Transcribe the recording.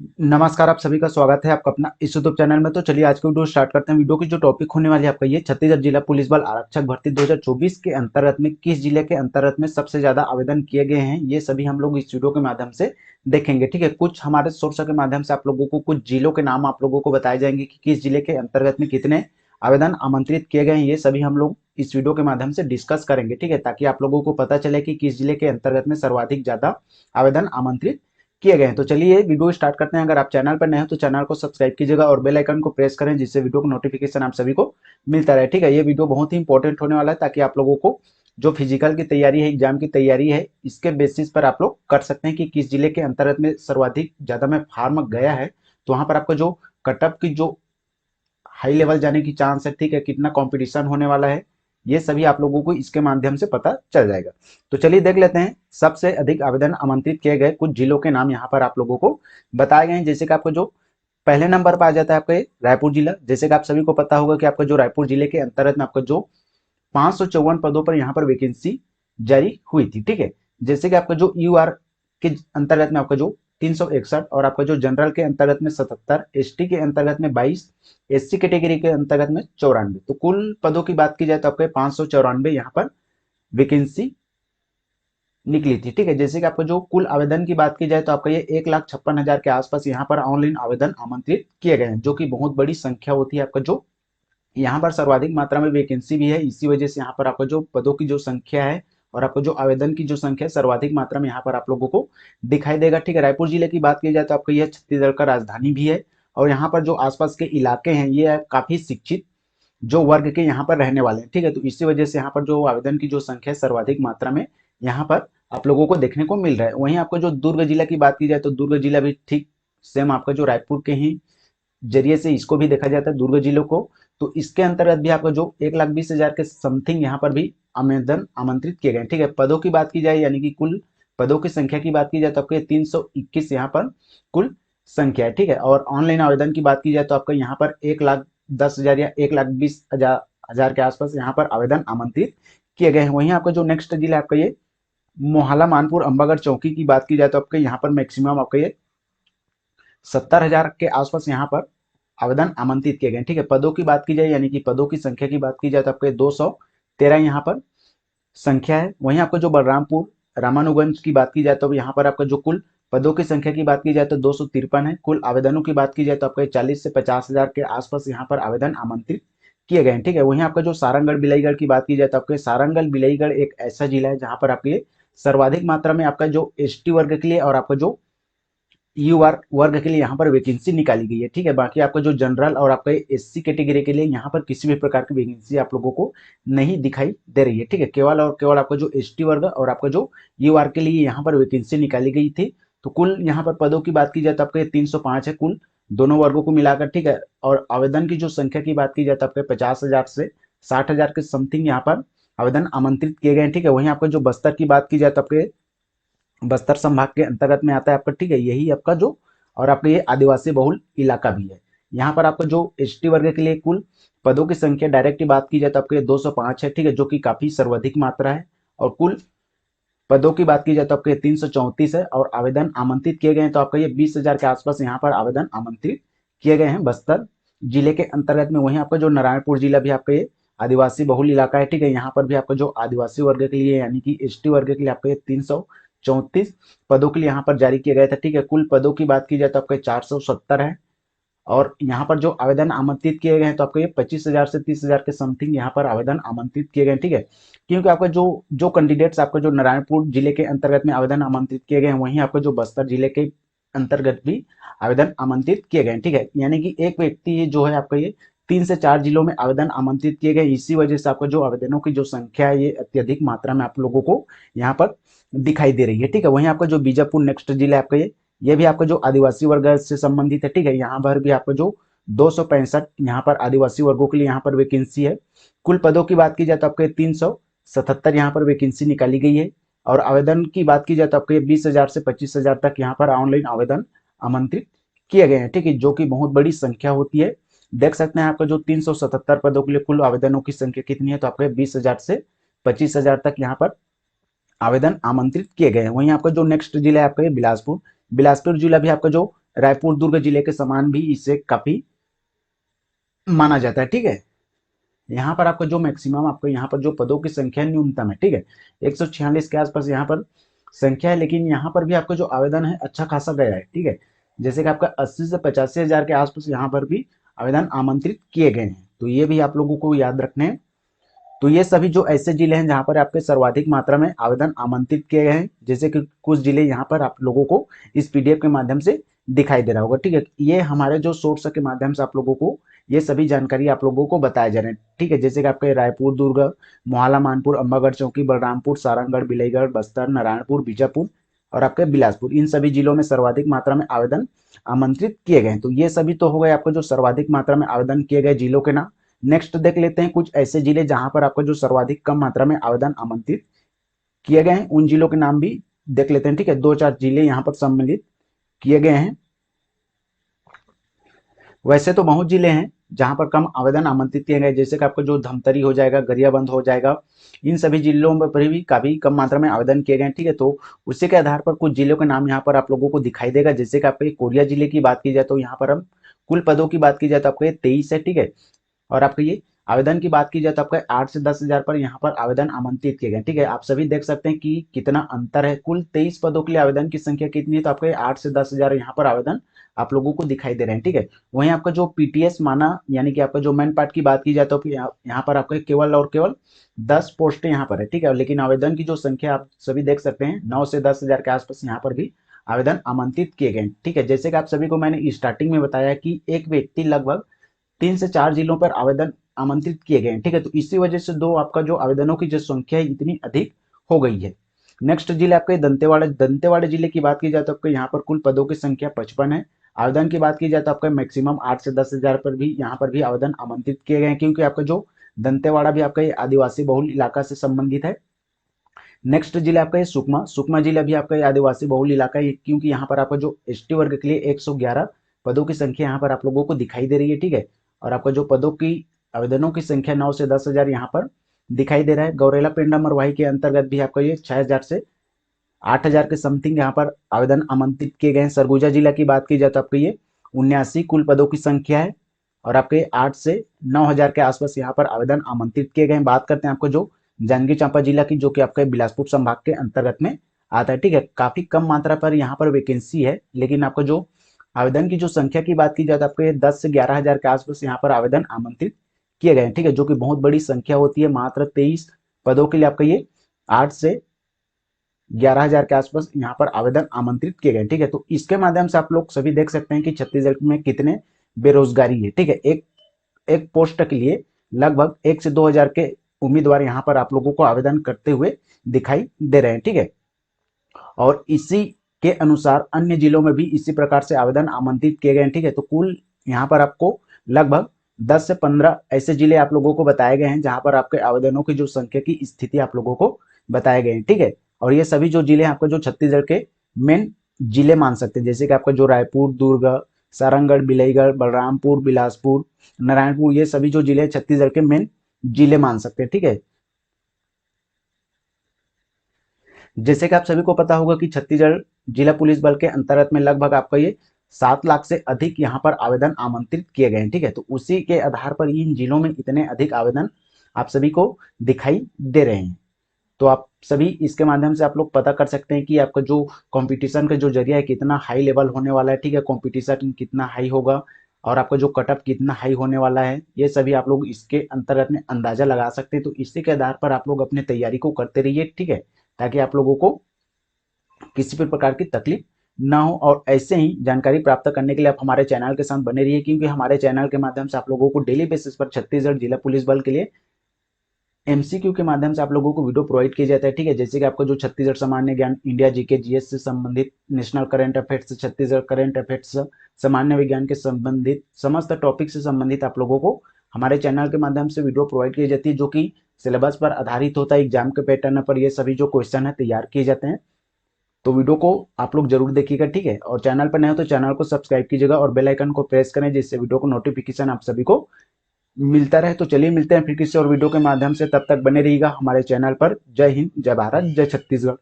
नमस्कार, आप सभी का स्वागत है आपका अपना इस यूट्यूब चैनल में। तो चलिए आज की वीडियो स्टार्ट करते हैं। वीडियो की जो टॉपिक होने वाली है आपका ये छत्तीसगढ़ जिला पुलिस बल आरक्षक भर्ती 2024 के अंतर्गत में किस जिले के अंतर्गत में सबसे ज्यादा आवेदन किए गए हैं, ये सभी हम लोग इस वीडियो के माध्यम से देखेंगे। ठीक है, कुछ हमारे सोर्स के माध्यम से आप लोगों को कुछ जिलों के नाम आप लोगों को बताए जाएंगे कि किस जिले के अंतर्गत में कितने आवेदन आमंत्रित किए गए हैं, ये सभी हम लोग इस वीडियो के माध्यम से डिस्कस करेंगे। ठीक है, ताकि आप लोगों को पता चले कि किस जिले के अंतर्गत में सर्वाधिक ज्यादा आवेदन आमंत्रित किए गए हैं। तो चलिए वीडियो स्टार्ट करते हैं। अगर आप चैनल पर नए हो तो चैनल को सब्सक्राइब कीजिएगा और बेल आइकन को प्रेस करें, जिससे वीडियो को नोटिफिकेशन आप सभी को मिलता रहे। ठीक है, ये वीडियो बहुत ही इंपॉर्टेंट होने वाला है, ताकि आप लोगों को जो फिजिकल की तैयारी है, एग्जाम की तैयारी है, इसके बेसिस पर आप लोग कर सकते हैं कि किस जिले के अंतर्गत में सर्वाधिक ज्यादा में फार्म गया है। तो वहां पर आपको जो कटअप की जो हाई लेवल जाने की चांस है, ठीक है, कितना कंपटीशन होने वाला है, ये सभी आप लोगों को इसके माध्यम से पता चल जाएगा। तो चलिए देख लेते हैं सबसे अधिक आवेदन आमंत्रित किए गए कुछ जिलों के नाम यहाँ पर आप लोगों को बताए गए हैं। जैसे कि आपको जो पहले नंबर पर आ जाता है आपका ये रायपुर जिला। जैसे कि आप सभी को पता होगा कि आपका जो रायपुर जिले के अंतर्गत में आपका जो 554 पदों पर यहाँ पर वैकेंसी जारी हुई थी। ठीक है, जैसे कि आपका जो यूआर के अंतर्गत में आपका जो 361 और आपका जो जनरल के अंतर्गत में 77, एसटी के अंतर्गत में 22, एससी कैटेगरी के अंतर्गत में 94। तो कुल पदों की बात की जाए तो आपके 594 यहाँ पर वैकेंसी निकली थी। ठीक है, जैसे कि आपको जो कुल आवेदन की बात की जाए तो आपका ये 1,56,000 के आसपास यहाँ पर ऑनलाइन आवेदन आमंत्रित किए गए हैं, जो कि बहुत बड़ी संख्या होती है। आपका जो यहाँ पर सर्वाधिक मात्रा में वैकेंसी भी है, इसी वजह से यहाँ पर आपका जो पदों की जो संख्या है और आपको जो आवेदन की जो संख्या है सर्वाधिक मात्रा में यहाँ पर आप लोगों को दिखाई देगा। ठीक है, रायपुर जिले की बात की जाए तो आपका यह छत्तीसगढ़ का राजधानी भी है, और यहाँ पर जो आसपास के इलाके हैं ये काफी शिक्षित जो वर्ग के यहाँ पर रहने वाले हैं। ठीक है, तो इसी वजह से यहाँ पर जो आवेदन की जो संख्या है सर्वाधिक मात्रा में यहाँ पर आप लोगों को देखने को मिल रहा है। वहीं आपका जो दुर्ग जिला की बात की जाए तो दुर्ग जिला भी ठीक सेम आपका जो रायपुर के ही जरिए से इसको भी देखा जाता है दुर्ग जिलों को। तो इसके अंतर्गत भी आपको जो 1,20,000 के समथिंग यहाँ पर भी आवेदन आमंत्रित किए गए। ठीक है, पदों की बात की जाए यानी कि कुल पदों की संख्या की बात की जाए तो आपके 321 यहाँ पर कुल संख्या है। ठीक है, और ऑनलाइन आवेदन की बात की जाए तो आपका यहाँ पर 1,10,000 या 1,20,000 के आसपास यहाँ पर आवेदन आमंत्रित किए गए हैं। वहीं आपका जो नेक्स्ट जिला है आपका ये मोहाला, मानपुर, अंबागढ़, चौकी की बात की जाए तो आपके यहाँ पर मैक्सिमम आपका ये 70,000 के आसपास यहाँ पर आवेदन आमंत्रित किए गए। ठीक है, पदों की बात की जाए यानी कि पदों की संख्या की बात की जाए तो आपके 213 यहाँ पर संख्या है। वहीं आपका जो बलरामपुर, रामानुगंज की बात की जाए तो यहाँ पर आपका जो कुल पदों की संख्या की बात की जाए तो 253 है। कुल आवेदनों की बात की जाए तो आपका 40 से 50,000 के आसपास यहाँ पर आवेदन आमंत्रित किए गए हैं। ठीक है, वहीं आपका जो सारंगढ़ बिलाईगढ़ की बात की जाए तो आपके सारंगढ़ बिलाईगढ़ एक ऐसा जिला है जहां पर आपके सर्वाधिक मात्रा में आपका जो एसटी वर्ग के लिए और आपका जो यू आर वर्ग के लिए यहाँ पर वैकेंसी निकाली गई है। ठीक है, बाकी आपका जो जनरल और आपका एससी कैटेगरी के लिए यहाँ पर किसी भी प्रकार की वैकेंसी आप लोगों को नहीं दिखाई दे रही है। ठीक है, केवल और केवल आपका जो एसटी वर्ग और आपका जो यू आर के लिए यहाँ पर वैकेंसी निकाली गई थी। तो कुल यहाँ पर पदों की बात की जाए तो आपके 305 है कुल दोनों वर्गों को मिलाकर। ठीक है, और आवेदन की जो संख्या की बात की जाए तो आपके 50,000 से 60,000 के समथिंग यहाँ पर आवेदन आमंत्रित किए गए हैं। ठीक है, वहीं आपका जो बस्तर की बात की जाए तो आपके बस्तर संभाग के अंतर्गत में आता है आपका। ठीक है, यही आपका जो और आपका ये आदिवासी बहुल इलाका भी है। यहाँ पर आपका जो एसटी वर्ग के लिए कुल पदों की संख्या डायरेक्ट की बात की जाए तो आपके 205 है। ठीक है, जो कि काफी सर्वाधिक मात्रा है। और कुल पदों की बात की जाए तो आपके 334 है, और आवेदन आमंत्रित किए गए हैं तो आपका ये 20,000 के आसपास यहाँ पर आवेदन आमंत्रित किए गए हैं बस्तर जिले के अंतर्गत में। वहीं आपका जो नारायणपुर जिला भी आपका ये आदिवासी बहुल इलाका है। ठीक है, यहाँ पर भी आपका जो आदिवासी वर्ग के लिए यानी कि एसटी वर्ग के लिए आपका ये 334 पदों के लिए यहाँ पर जारी किया गया था। ठीक है, कुल पदों की बात की जाए तो आपके 470 है, और यहाँ पर जो आवेदन आमंत्रित किए गए हैं तो आपको ये 25,000 से 30,000 के समथिंग यहाँ पर आवेदन आमंत्रित किए गए हैं। ठीक है, क्योंकि आपका जो जो कैंडिडेट्स आपका जो नारायणपुर जिले के अंतर्गत में आवेदन आमंत्रित किए गए हैं, वहीं आपका जो बस्तर जिले के अंतर्गत भी आवेदन आमंत्रित किए गए हैं। ठीक है, यानी कि एक व्यक्ति जो है आपका ये 3 से 4 जिलों में आवेदन आमंत्रित किए गए। इसी वजह से आपका जो आवेदनों की जो संख्या है ये अत्यधिक मात्रा में आप लोगों को यहाँ पर दिखाई दे रही है। ठीक है, वहीं आपका जो बीजापुर नेक्स्ट जिला है आपका ये भी आपका जो आदिवासी वर्ग से संबंधित है। ठीक है, यहाँ पर भी आपका जो 265 यहाँ पर आदिवासी वर्गों के लिए यहाँ पर वैकेंसी है। कुल पदों की बात की जाए तो आपके 377 यहाँ पर वैकेंसी निकाली गई है, और आवेदन की बात की जाए तो आपके 20,000 से 25,000 तक यहाँ पर ऑनलाइन आवेदन आमंत्रित किए गए हैं। ठीक है, जो कि बहुत बड़ी संख्या होती है। देख सकते हैं आपका जो 377 पदों के लिए कुल आवेदनों की संख्या कितनी है, तो आपके 20,000 से 25,000 तक यहाँ पर आवेदन आमंत्रित किए गए हैं। वहीं आपका जो नेक्स्ट जिला है आपका ये बिलासपुर। बिलासपुर जिला भी आपका जो रायपुर दुर्ग जिले के समान भी इसे काफी माना जाता है। ठीक है, यहाँ पर आपका जो मैक्सिमम आपको यहाँ पर जो पदों की संख्या न्यूनतम है, ठीक है, 146 के आसपास यहाँ पर संख्या है, लेकिन यहाँ पर भी आपका जो आवेदन है अच्छा खासा गया है। ठीक है, जैसे कि आपका 80 से 85 हजार के आसपास यहाँ पर भी आवेदन आमंत्रित किए गए हैं, तो ये भी आप लोगों को याद रखने हैं। तो ये सभी जो ऐसे जिले हैं जहां पर आपके सर्वाधिक मात्रा में आवेदन आमंत्रित किए गए हैं, जैसे कि कुछ जिले यहाँ पर आप लोगों को इस पीडीएफ के माध्यम से दिखाई दे रहा होगा। ठीक है, ये हमारे जो सोर्स के माध्यम से आप लोगों को ये सभी जानकारी आप लोगों को बताए जा रहे हैं। ठीक है, जैसे कि आपके रायपुर दुर्ग, मोहाला, मानपुर, अंबागढ़ चौकी, बलरामपुर, सारंगगढ़, बिलाईगढ़, बस्तर, नारायणपुर, बीजापुर और आपके बिलासपुर, इन सभी जिलों में सर्वाधिक मात्रा में आवेदन आमंत्रित किए गए हैं। तो ये सभी तो हो गए आपको जो सर्वाधिक मात्रा में आवेदन किए गए जिलों के नाम। नेक्स्ट देख लेते हैं कुछ ऐसे जिले जहां पर आपको जो सर्वाधिक कम मात्रा में आवेदन आमंत्रित किए गए हैं, उन जिलों के नाम भी देख लेते हैं। ठीक है, 2-4 जिले यहाँ पर सम्मिलित किए गए हैं। वैसे तो बहुत जिले हैं जहां पर कम आवेदन आमंत्रित किए गए, जैसे कि आपको जो धमतरी हो जाएगा, गरियाबंद हो जाएगा, इन सभी जिलों में पर भी काफी कम मात्रा में आवेदन किए गए। ठीक है, तो उसी के आधार पर कुछ जिलों के नाम यहाँ पर आप लोगों को दिखाई देगा। जैसे कि आपके कोरिया जिले की बात की जाए तो यहाँ पर हम कुल पदों की बात की जाए तो आपको ये 23 है। ठीक है, और आपका ये आवेदन की बात की जाए तो आपका 8 से 10 हजार पर यहाँ पर आवेदन आमंत्रित किए गए। ठीक है, आप सभी देख सकते हैं कि कितना अंतर है। कुल 23 पदों के लिए आवेदन की संख्या कितनी है, तो आपके 8 से 10 हजार यहाँ पर आवेदन आप लोगों को दिखाई दे रहे हैं। ठीक है, वहीं आपका जो पीटीएस माना यानी कि आपका जो मेन पार्ट की बात की जाए तो यहाँ पर आपका केवल और केवल 10 पोस्टें यहाँ पर है। ठीक है, लेकिन आवेदन की जो संख्या आप सभी देख सकते हैं 9 से 10 हजार के आसपास यहाँ पर भी आवेदन आमंत्रित किए गए। ठीक है, जैसे कि आप सभी को मैंने स्टार्टिंग में बताया कि एक व्यक्ति लगभग 3 से 4 जिलों पर आवेदन आमंत्रित किए गए हैं। ठीक है, तो इसी वजह से दो आपका जो आवेदनों की जो संख्या है इतनी अधिक हो गई है। नेक्स्ट जिले आपके दंतेवाड़ा, दंतेवाड़ा जिले की बात की जाए तो आपके यहाँ पर कुल पदों की संख्या 55 है। आवेदन की बात की जाए तो आपका मैक्सिमम 8 से 10 हजार पर भी यहाँ पर भी आवेदन आमंत्रित किए गए हैं, क्योंकि आपका जो दंतेवाड़ा भी आपका ये आदिवासी बहुल इलाका से संबंधित है। नेक्स्ट जिला आपका ये सुकमा, सुकमा जिला भी आपका ये आदिवासी बहुल इलाका है, क्योंकि यहाँ पर आपका जो एसटी वर्ग के लिए 111 पदों की संख्या यहाँ पर आप लोगों को दिखाई दे रही है। ठीक है, और आपका जो पदों की आवेदनों की संख्या 9 से 10 हजार यहाँ पर दिखाई दे रहा है। गौरेला पेंडा मरवाही के अंतर्गत भी आपका ये 6 हजार से 8 हजार के समथिंग यहाँ पर आवेदन आमंत्रित किए गए हैं। सरगुजा जिला की बात की जाए तो आपके ये 79 कुल पदों की संख्या है, और आपके 8 से 9 हजार के आसपास यहाँ पर आवेदन आमंत्रित किए गए हैं। बात करते हैं आपको जो जांजगीर चांपा जिला की, जो कि आपके बिलासपुर संभाग के अंतर्गत में आता है। ठीक है, काफी कम मात्रा पर यहाँ पर वैकेंसी है, लेकिन आपको जो आवेदन की जो संख्या की बात की जाए तो आपके 10 से 11 हजार के आसपास यहाँ पर आवेदन आमंत्रित किए गए हैं। ठीक है, जो कि बहुत बड़ी संख्या होती है। मात्र 23 पदों के लिए आपका ये 8 से 11 हजार के आसपास यहाँ पर आवेदन आमंत्रित किए गए। ठीक है, तो इसके माध्यम से आप लोग सभी देख सकते हैं कि छत्तीसगढ़ में कितने बेरोजगारी है। ठीक है, एक एक पोस्ट के लिए लगभग 1 से 2 हजार के उम्मीदवार यहाँ पर आप लोगों को आवेदन करते हुए दिखाई दे रहे हैं। ठीक है, और इसी के अनुसार अन्य जिलों में भी इसी प्रकार से आवेदन आमंत्रित किए गए हैं। ठीक है, तो कुल यहाँ पर आपको लगभग 10 से 15 ऐसे जिले आप लोगों को बताए गए हैं जहां पर आपके आवेदनों की जो संख्या की स्थिति आप लोगों को बताए गए हैं। ठीक है, और ये सभी जो जिले आपको जो छत्तीसगढ़ के मेन जिले मान सकते हैं, जैसे कि आपका जो रायपुर, दुर्ग, सारंगगढ़, बिलाईगढ़, बलरामपुर, बिलासपुर, नारायणपुर, ये सभी जो जिले छत्तीसगढ़ के मेन जिले मान सकते हैं। ठीक है, जैसे कि आप सभी को पता होगा कि छत्तीसगढ़ जिला पुलिस बल के अंतर्गत में लगभग आपका ये 7 लाख से अधिक यहाँ पर आवेदन आमंत्रित किए गए हैं। ठीक है, तो उसी के आधार पर इन जिलों में इतने अधिक आवेदन आप सभी को दिखाई दे रहे हैं। तो आप सभी इसके माध्यम से आप लोग पता कर सकते हैं कि आपका जो कंपटीशन का जो जरिया है कितना हाई लेवल होने वाला है। ठीक है, कंपटीशन कितना हाई होगा और आपका जो कटअप कितना हाई होने वाला है, ये सभी आप लोग इसके अंतर्गत में अंदाजा लगा सकते हैं। तो इसी के आधार पर आप लोग अपने तैयारी को करते रहिए। ठीक है, ताकि आप लोगों को किसी भी प्रकार की तकलीफ ना हो। और ऐसे ही जानकारी प्राप्त करने के लिए आप हमारे चैनल के साथ बने रहिए, क्योंकि हमारे चैनल के माध्यम से आप लोगों को डेली बेसिस पर छत्तीसगढ़ जिला पुलिस बल के लिए एमसीक्यू के माध्यम से आप लोगों को वीडियो प्रोवाइड किया जाता है। ठीक है, जैसे कि आपको जो छत्तीसगढ़ सामान्य ज्ञान, इंडिया जीके जीएस से संबंधित, national current affairs, Chhattisgarh current affairs, सामान्य विज्ञान के संबंधित समस्त टॉपिक से संबंधित आप लोगों को हमारे चैनल के माध्यम से वीडियो प्रोवाइड की जाती है, जो कि सिलेबस पर आधारित होता है। एग्जाम के पैटर्न पर ये सभी जो क्वेश्चन है तैयार किए जाते हैं। तो वीडियो को आप लोग जरूर देखिएगा। ठीक है, और चैनल पर नए हो तो चैनल को सब्सक्राइब कीजिएगा और बेल आइकन को प्रेस करें, जिससे वीडियो को नोटिफिकेशन आप सभी को मिलता रहे। तो चलिए मिलते हैं फिर किसी और वीडियो के माध्यम से, तब तक बने रहिएगा हमारे चैनल पर। जय हिंद, जय भारत, जय छत्तीसगढ़।